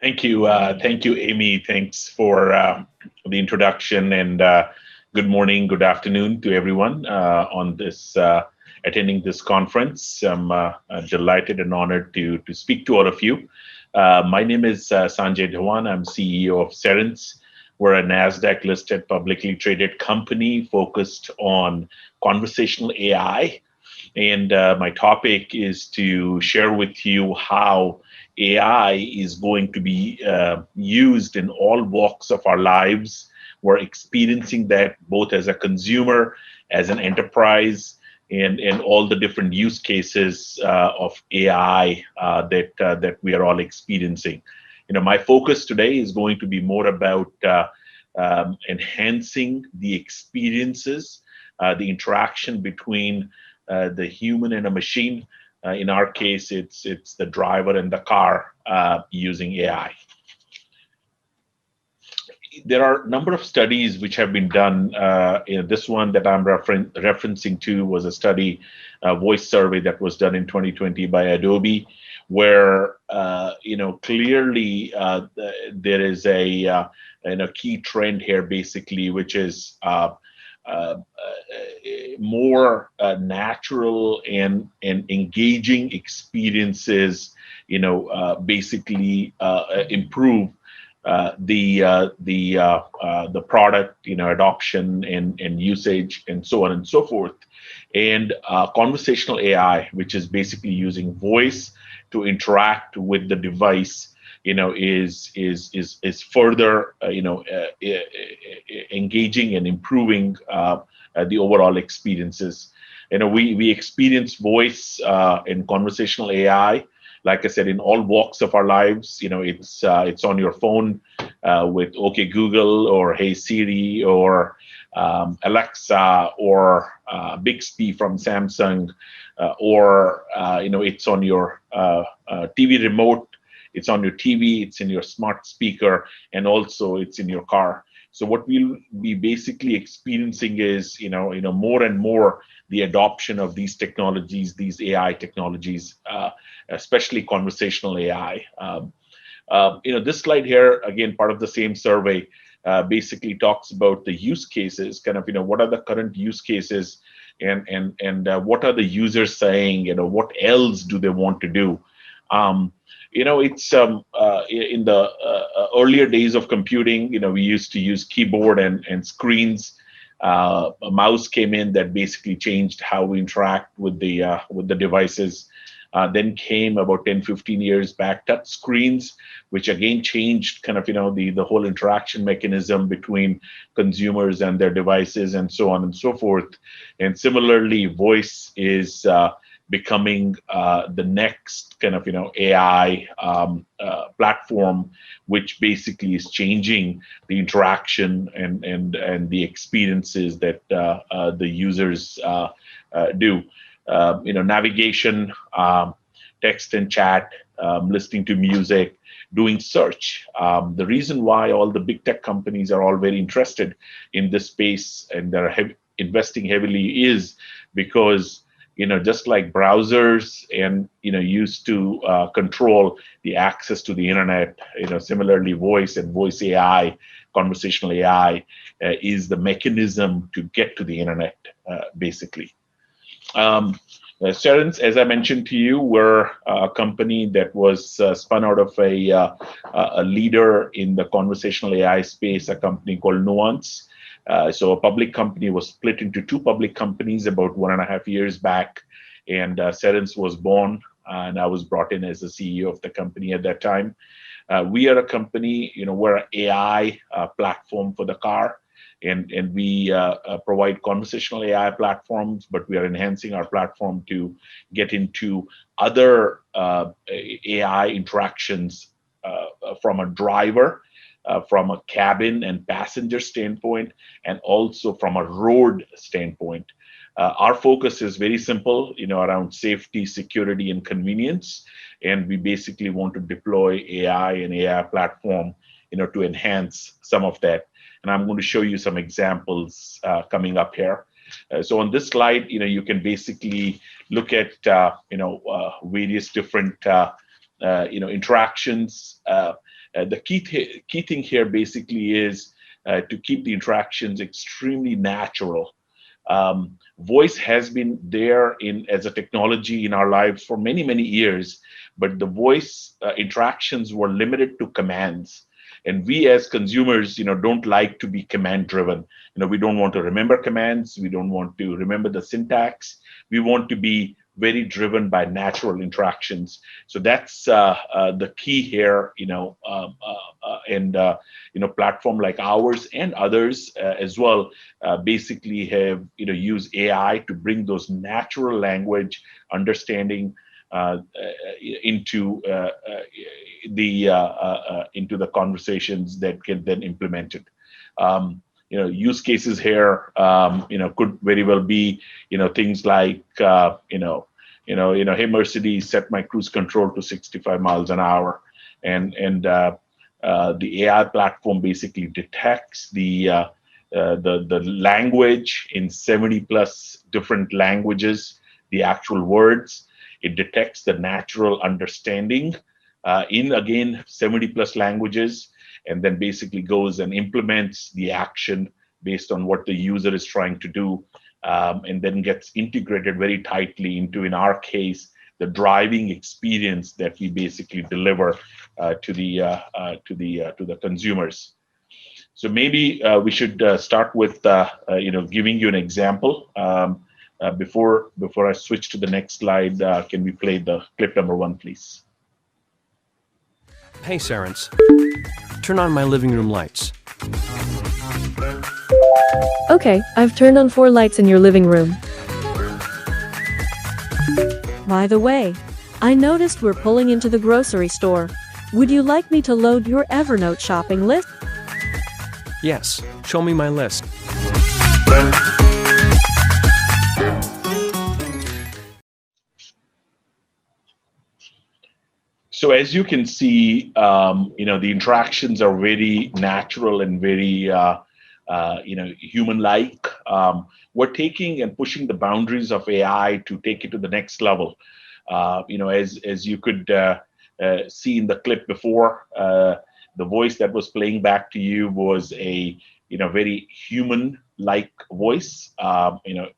Thank you, Amy. Thanks for the introduction, and good morning, good afternoon to everyone on this attending this conference. I'm delighted and honored to speak to all of you. My name is Sanjay Dhawan. I'm CEO of Cerence. We're a Nasdaq listed publicly traded company focused on conversational AI. And my topic is to share with you how AI is going to be used in all walks of our lives. We're experiencing that both as a consumer, as an enterprise, and all the different use cases of AI that we are all experiencing. My focus today is going to be more about enhancing the experiences, the interaction between the human and a machine. In our case, it's the driver and the car using AI. There are a number of studies which have been done. This one that I'm referencing to was a study, a voice survey that was done in 2020 by Adobe, where clearly there is a key trend here, basically, which is more natural and engaging experiences, basically improve the product, adoption and usage and so on and so forth. And conversational AI, which is basically using voice to interact with the device, is further engaging and improving the overall experiences. We experience voice and conversational AI, like I said, in all walks of our lives. It's on your phone with OK Google or Hey Siri or Alexa or Bixby from Samsung, or it's on your TV remote. It's on your TV, it's in your smart speaker, and also it's in your car. So what we'll be basically experiencing is, more and more the adoption of these technologies, these AI technologies, especially conversational AI. This slide here, again, part of the same survey, basically talks about the use cases, kind of, what are the current use cases, and what are the users saying, what else do they want to do? It's in the earlier days of computing, we used to use keyboard and screens. A mouse came in that basically changed how we interact with the devices. Then came about 10, 15 years back, touch screens, which again changed kind of, the whole interaction mechanism between consumers and their devices and so on and so forth. And similarly, voice is becoming the next kind of AI platform, which basically is changing the interaction and the experiences that the users do. Navigation, text and chat, listening to music, doing search. The reason why all the big tech companies are all very interested in this space and they're investing heavily is because just like browsers and used to control the access to the internet, similarly voice and voice AI, conversational AI is the mechanism to get to the internet, basically. Cerence, as I mentioned to you, we're a company that was spun out of a leader in the conversational AI space, a company called Nuance. So a public company was split into two public companies about 1.5 years back, and Cerence was born, and I was brought in as the CEO of the company at that time. We are a company, we're an AI platform for the car, and we provide conversational AI platforms, but we are enhancing our platform to get into other AI interactions from a driver, from a cabin and passenger standpoint, and also from a road standpoint. Our focus is very simple, around safety, security, and convenience. And we basically want to deploy AI and AI platform, to enhance some of that. And I'm going to show you some examples coming up here. So on this slide, you can basically look at, various different, interactions. The key thing here basically is to keep the interactions extremely natural. Voice has been there in as a technology in our lives for many years, but the voice interactions were limited to commands. And we as consumers, don't like to be command driven. We don't want to remember commands. We don't want to remember the syntax. We want to be very driven by natural interactions. So that's the key here. And platform like ours and others as well basically have use AI to bring those natural language understanding into the conversations that get then implemented. Use cases here, could very well be, things like, hey Mercedes, set my cruise control to 65 miles an hour, and the AI platform basically detects the language in 70 plus different languages, the actual words. It detects the natural understanding in again 70 plus languages, and then basically goes and implements the action based on what the user is trying to do, and then gets integrated very tightly into, in our case, the driving experience that we basically deliver to the consumers. So maybe we should start with giving you an example. Before I switch to the next slide, can we play the clip number 1, please? Hey, Cerence, turn on my living room lights. Okay, I've turned on 4 lights in your living room. By the way, I noticed we're pulling into the grocery store. Would you like me to load your Evernote shopping list? Yes, show me my list. So as you can see, the interactions are very natural and very, human-like. We're taking and pushing the boundaries of AI to take it to the next level. As you could see in the clip before, the voice that was playing back to you was a very human-like voice,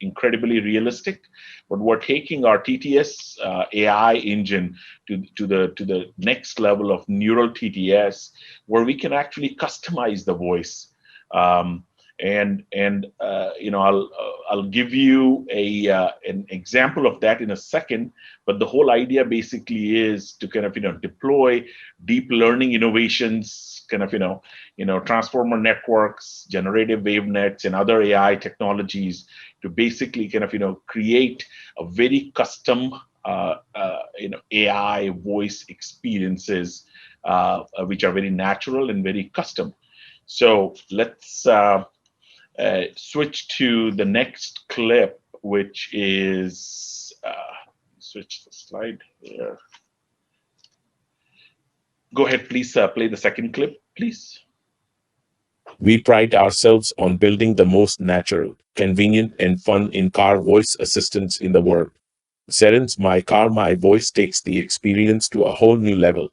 incredibly realistic. But we're taking our TTS AI engine to the next level of neural TTS, where we can actually customize the voice. I'll give you an example of that in a second. But the whole idea basically is to kind of deploy deep learning innovations, kind of transformer networks, generative wave nets, and other AI technologies to basically kind of create a very custom AI voice experiences which are very natural and very custom. So let's switch to the next clip, which is switch the slide here. Go ahead, please play the second clip, please. We pride ourselves on building the most natural, convenient, and fun in-car voice assistants in the world. Cerence My Car My Voice takes the experience to a whole new level.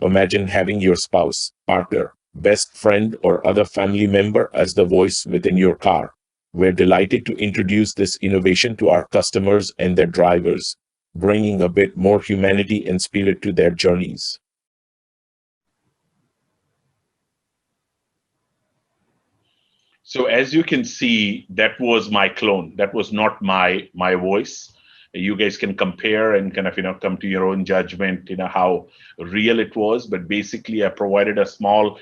Imagine having your spouse, partner, best friend, or other family member as the voice within your car. We're delighted to introduce this innovation to our customers and their drivers, bringing a bit more humanity and spirit to their journeys. So as you can see, that was my clone. That was not my voice. You guys can compare and kind of come to your own judgment, how real it was. But basically, I provided a small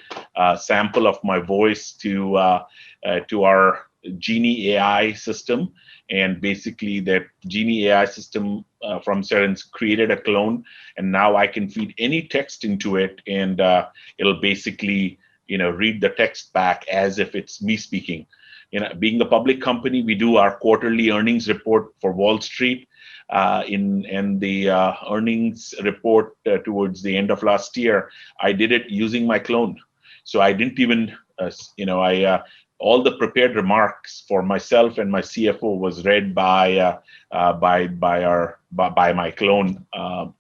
sample of my voice to our Genie AI system, and basically that Genie AI system from Cerence created a clone, and now I can feed any text into it, and it'll basically read the text back as if it's me speaking. Being a public company, we do our quarterly earnings report for Wall Street. In the earnings report towards the end of last year, I did it using my clone. So I didn't even, I all the prepared remarks for myself and my CFO was read by my clone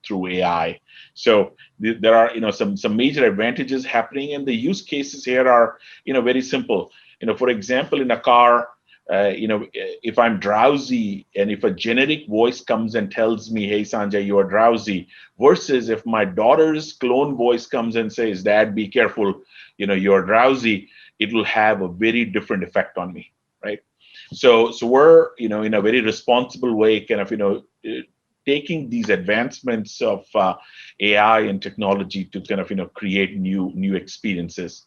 through AI. So there are some major advantages happening, and the use cases here are very simple. For example, in a car, if I'm drowsy and if a generic voice comes and tells me, "Hey Sanjay, you are drowsy," versus if my daughter's clone voice comes and says, "Dad, be careful, you're drowsy," it will have a very different effect on me, right? So we're in a very responsible way, kind of taking these advancements of AI and technology to kind of create new experiences.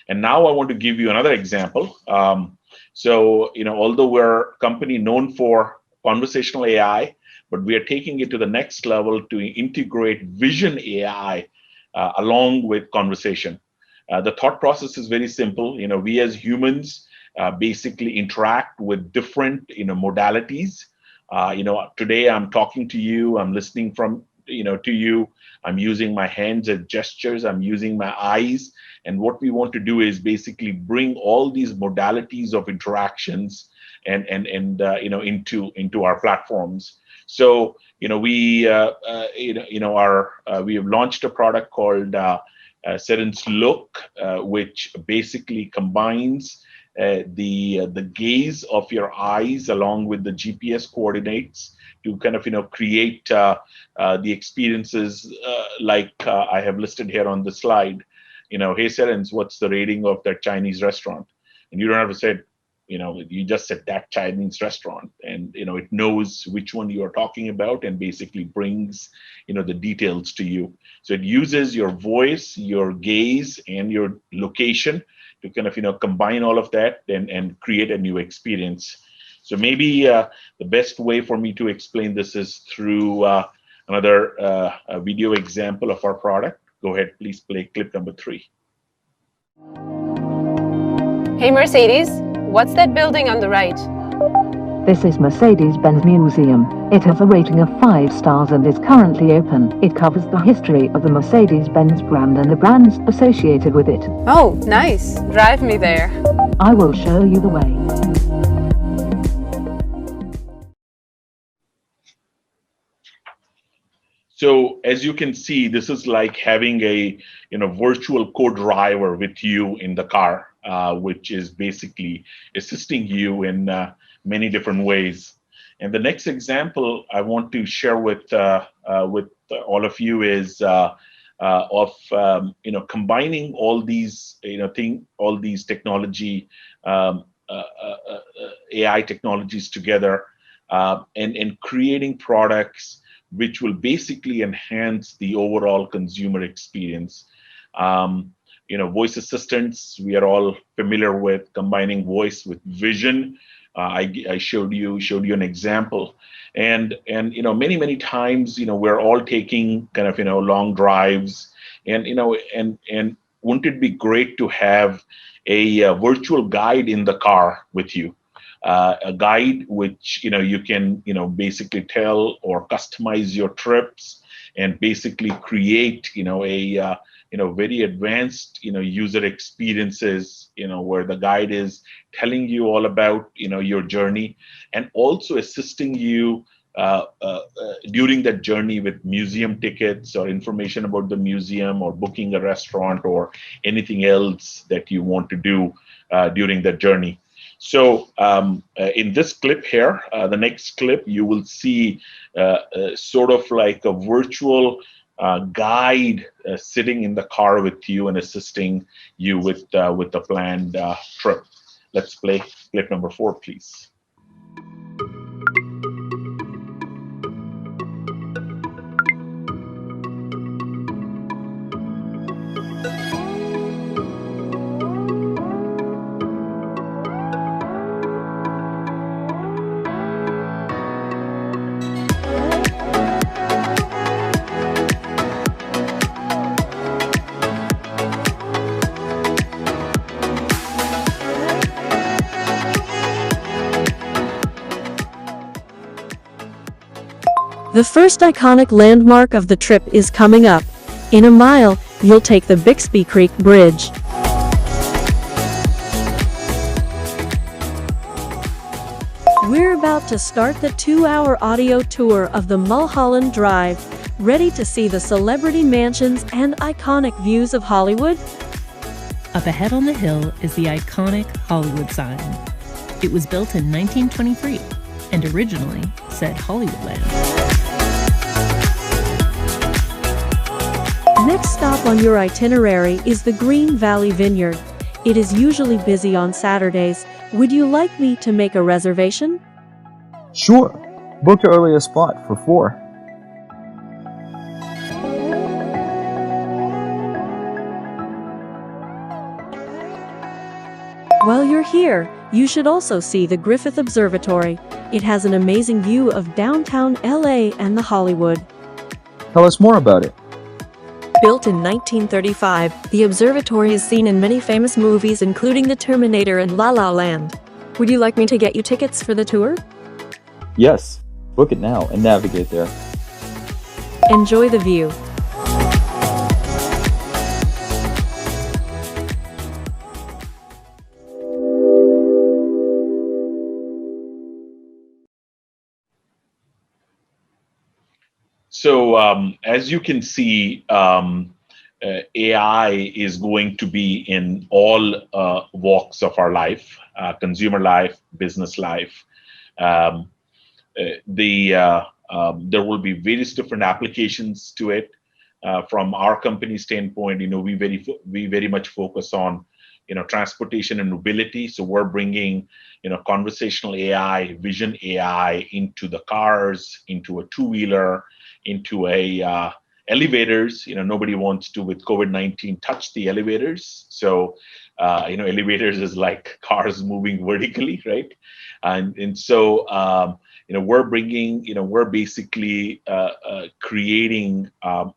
And now I want to give you another example. Although we're a company known for conversational AI, but we are taking it to the next level to integrate vision AI along with conversation. The thought process is very simple. We as humans basically interact with different modalities. Today I'm talking to you, I'm listening to you, I'm using my hands as gestures, I'm using my eyes, and what we want to do is basically bring all these modalities of interactions and into our platforms. So we have launched a product called Cerence Look, which basically combines the gaze of your eyes along with the GPS coordinates to kind of create the experiences like I have listed here on the slide. Hey Cerence, what's the rating of that Chinese restaurant? And you don't have to say, you just said that Chinese restaurant, and it knows which one you are talking about and basically brings the details to you. So it uses your voice, your gaze, and your location to kind of combine all of that and create a new experience. So maybe the best way for me to explain this is through another video example of our product. Go ahead, please play clip number 3. Hey Mercedes, what's that building on the right? This is Mercedes-Benz Museum. It has a rating of 5 stars and is currently open. It covers the history of the Mercedes-Benz brand and the brands associated with it. Oh, nice. Drive me there. I will show you the way. So as you can see, this is like having a virtual co-driver with you in the car, which is basically assisting you in many different ways. And the next example I want to share with all of you is of combining all these all these technology AI technologies together and creating products which will basically enhance the overall consumer experience. Voice assistants, we are all familiar with combining voice with vision. I showed you an example, and many times we're all taking kind of long drives, and wouldn't it be great to have a virtual guide in the car with you? A guide which you can basically tell or customize your trips and basically create a very advanced user experiences where the guide is telling you all about your journey and also assisting you during that journey with museum tickets or information about the museum or booking a restaurant or anything else that you want to do during that journey. So in this clip here, the next clip, you will see sort of like a virtual guide sitting in the car with you and assisting you with the planned trip. Let's play clip number 4, please. The first iconic landmark of the trip is coming up. In a mile, you'll take the Bixby Creek Bridge. about to start the 2-hour audio tour of the Mulholland Drive. Ready to see the celebrity mansions and iconic views of Hollywood? Up ahead on the hill is the iconic Hollywood sign. It was built in 1923 and originally said Hollywoodland. Next stop on your itinerary is the Green Valley Vineyard. It is usually busy on Saturdays. Would you like me to make a reservation? Sure. Book your earliest spot for 4. While you're here, you should also see the Griffith Observatory. It has an amazing view of downtown LA and the Hollywood. Tell us more about it. Built in 1935, the observatory is seen in many famous movies including The Terminator and La La Land. Would you like me to get you tickets for the tour? Yes. Book it now and navigate there. Enjoy the view. So as you can see, AI is going to be in all walks of our life, consumer life, business life. There will be various different applications to it. From our company standpoint, we very much focus on transportation and mobility. So we're bringing conversational AI, vision AI into the cars, into a two-wheeler, into a elevators. Nobody wants to, with COVID-19, touch the elevators. So elevators is like cars moving vertically, right? And so we're basically creating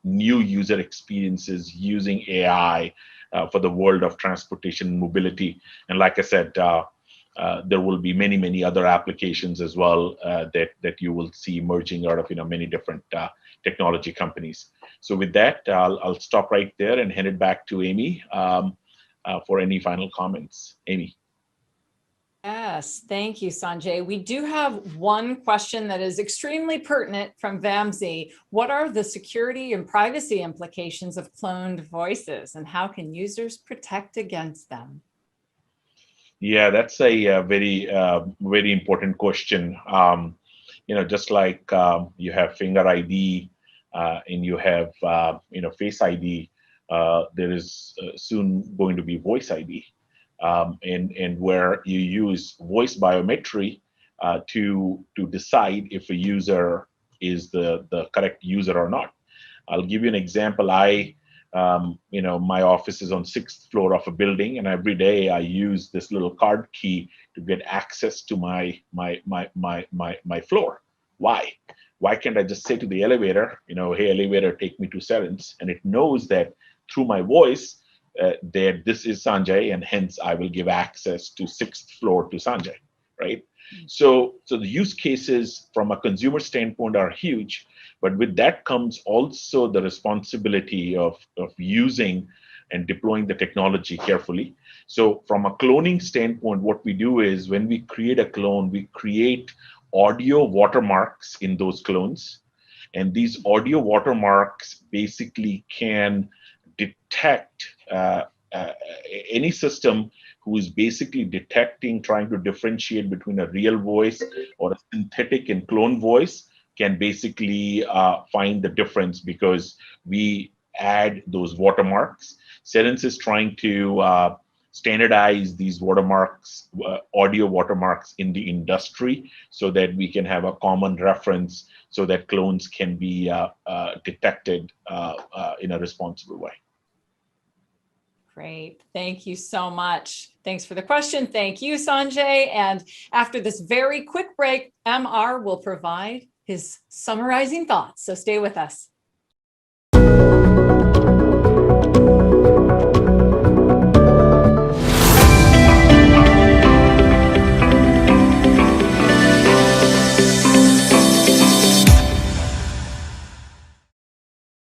new user experiences using AI for the world of transportation and mobility. And like I said, there will be many other applications as well that you will see emerging out of many different technology companies. So with that, I'll stop right there and hand it back to Amy for any final comments. Amy. Yes, thank you, Sanjay. We do have one question that is extremely pertinent from Vamsi. What are the security and privacy implications of cloned voices, and how can users protect against them? Yeah, that's a very important question. Just like you have finger ID and you have face ID, there is soon going to be voice ID. And where you use voice biometry to decide if a user is the correct user or not. I'll give you an example. My office is on 6th floor of a building, and every day I use this little card key to get access to my floor. Why? Why can't I just say to the elevator, hey, elevator, take me to Cerence, and it knows that through my voice, that this is Sanjay, and hence I will give access to 6th floor to Sanjay, right? So the use cases from a consumer standpoint are huge, but with that comes also the responsibility of using and deploying the technology carefully. So from a cloning standpoint, what we do is when we create a clone, we create audio watermarks in those clones, and these audio watermarks basically can detect any system who is basically detecting, trying to differentiate between a real voice or a synthetic and clone voice can basically find the difference because we add those watermarks. Cerence is trying to standardize these watermarks, audio watermarks in the industry so that we can have a common reference so that clones can be detected in a responsible way. Great. Thank you so much. Thanks for the question. Thank you, Sanjay. And after this very quick break, MR will provide his summarizing thoughts. So stay with us.